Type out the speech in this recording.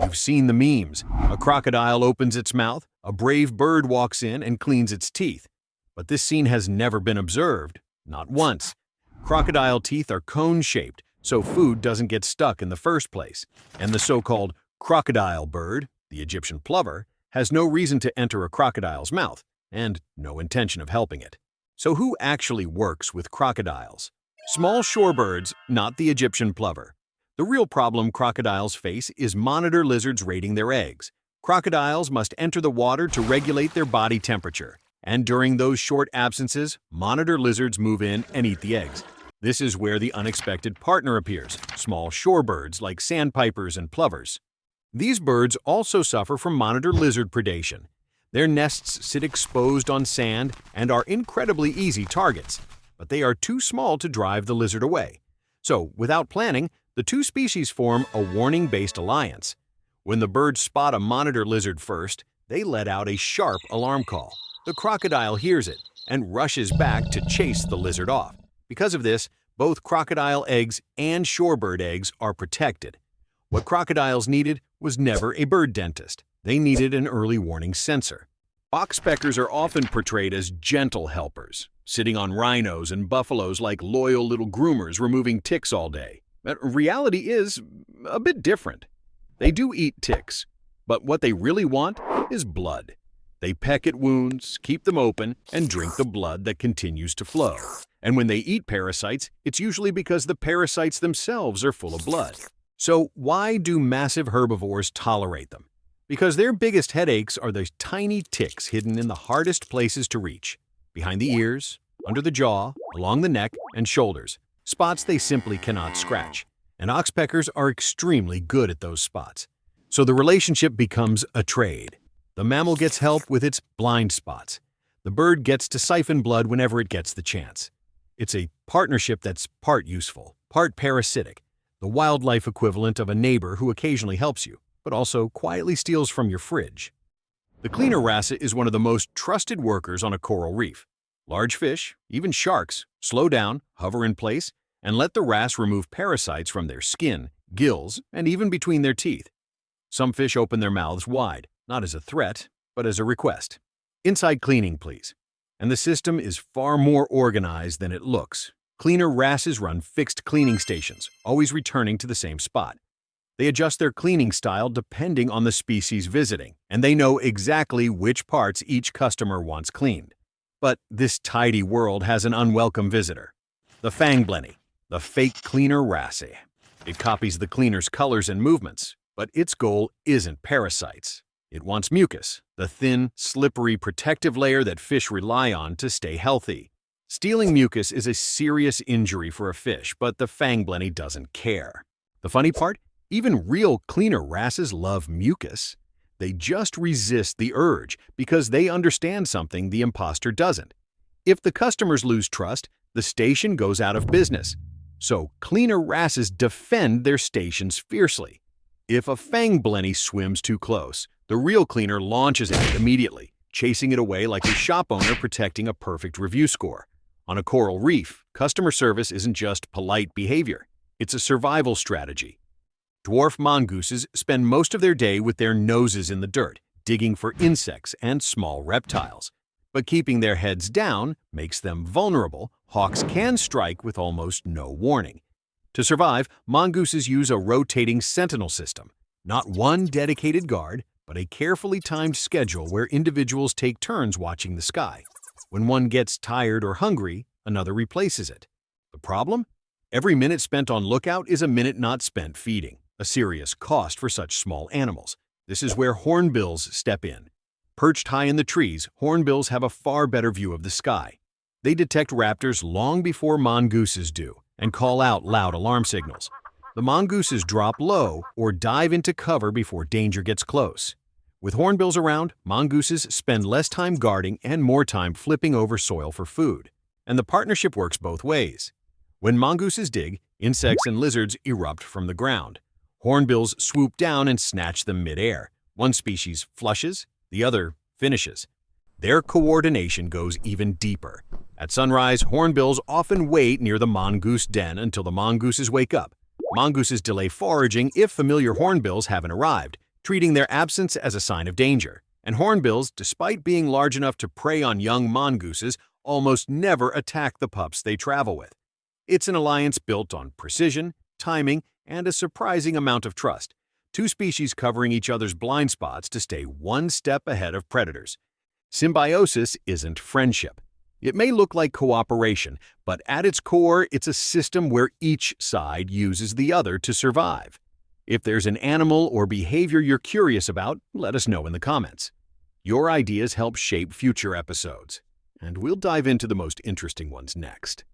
You've seen the memes. A crocodile opens its mouth, a brave bird walks in and cleans its teeth. But this scene has never been observed, not once. Crocodile teeth are cone-shaped, so food doesn't get stuck in the first place. And the so-called crocodile bird, the Egyptian plover, has no reason to enter a crocodile's mouth, and no intention of helping it. So who actually works with crocodiles? Small shorebirds, not the Egyptian plover. The real problem crocodiles face is monitor lizards raiding their eggs. Crocodiles must enter the water to regulate their body temperature, and during those short absences, monitor lizards move in and eat the eggs. This is where the unexpected partner appears, small shorebirds like sandpipers and plovers. These birds also suffer from monitor lizard predation. Their nests sit exposed on sand and are incredibly easy targets, but they are too small to drive the lizard away. So, without planning, the two species form a warning-based alliance. When the birds spot a monitor lizard first, they let out a sharp alarm call. The crocodile hears it and rushes back to chase the lizard off. Because of this, both crocodile eggs and shorebird eggs are protected. What crocodiles needed was never a bird dentist. They needed an early warning sensor. Oxpeckers are often portrayed as gentle helpers, sitting on rhinos and buffaloes like loyal little groomers removing ticks all day. But reality is a bit different. They do eat ticks, but what they really want is blood. They peck at wounds, keep them open, and drink the blood that continues to flow. And when they eat parasites, it's usually because the parasites themselves are full of blood. So why do massive herbivores tolerate them? Because their biggest headaches are the tiny ticks hidden in the hardest places to reach, behind the ears, under the jaw, along the neck and shoulders, spots they simply cannot scratch. And oxpeckers are extremely good at those spots. So the relationship becomes a trade. The mammal gets help with its blind spots. The bird gets to siphon blood whenever it gets the chance. It's a partnership that's part useful, part parasitic, the wildlife equivalent of a neighbor who occasionally helps you, but also quietly steals from your fridge. The cleaner wrasse is one of the most trusted workers on a coral reef. Large fish, even sharks, slow down, hover in place, and let the wrasse remove parasites from their skin, gills, and even between their teeth. Some fish open their mouths wide, not as a threat, but as a request. Inside cleaning, please. And the system is far more organized than it looks. Cleaner wrasses run fixed cleaning stations, always returning to the same spot. They adjust their cleaning style depending on the species visiting, and they know exactly which parts each customer wants cleaned. But this tidy world has an unwelcome visitor. The fangblenny, the fake cleaner wrasse. It copies the cleaner's colors and movements, but its goal isn't parasites. It wants mucus, the thin, slippery protective layer that fish rely on to stay healthy. Stealing mucus is a serious injury for a fish, but the fangblenny doesn't care. The funny part? Even real cleaner wrasses love mucus. They just resist the urge because they understand something the imposter doesn't. If the customers lose trust, the station goes out of business. So cleaner wrasses defend their stations fiercely. If a fangblenny swims too close, the real cleaner launches at it immediately, chasing it away like a shop owner protecting a perfect review score. On a coral reef, customer service isn't just polite behavior. It's a survival strategy. Dwarf mongooses spend most of their day with their noses in the dirt, digging for insects and small reptiles. But keeping their heads down makes them vulnerable. Hawks can strike with almost no warning. To survive, mongooses use a rotating sentinel system. Not one dedicated guard, but a carefully timed schedule where individuals take turns watching the sky. When one gets tired or hungry, another replaces it. The problem? Every minute spent on lookout is a minute not spent feeding, a serious cost for such small animals. This is where hornbills step in. Perched high in the trees, hornbills have a far better view of the sky. They detect raptors long before mongooses do and call out loud alarm signals. The mongooses drop low or dive into cover before danger gets close. With hornbills around, mongooses spend less time guarding and more time flipping over soil for food. And the partnership works both ways. When mongooses dig, insects and lizards erupt from the ground. Hornbills swoop down and snatch them midair. One species flushes, the other finishes. Their coordination goes even deeper. At sunrise, hornbills often wait near the mongoose den until the mongooses wake up. Mongooses delay foraging if familiar hornbills haven't arrived, treating their absence as a sign of danger. And hornbills, despite being large enough to prey on young mongooses, almost never attack the pups they travel with. It's an alliance built on precision, timing, and a surprising amount of trust. Two species covering each other's blind spots to stay one step ahead of predators. Symbiosis isn't friendship. It may look like cooperation, but at its core, it's a system where each side uses the other to survive. If there's an animal or behavior you're curious about, let us know in the comments. Your ideas help shape future episodes, and we'll dive into the most interesting ones next.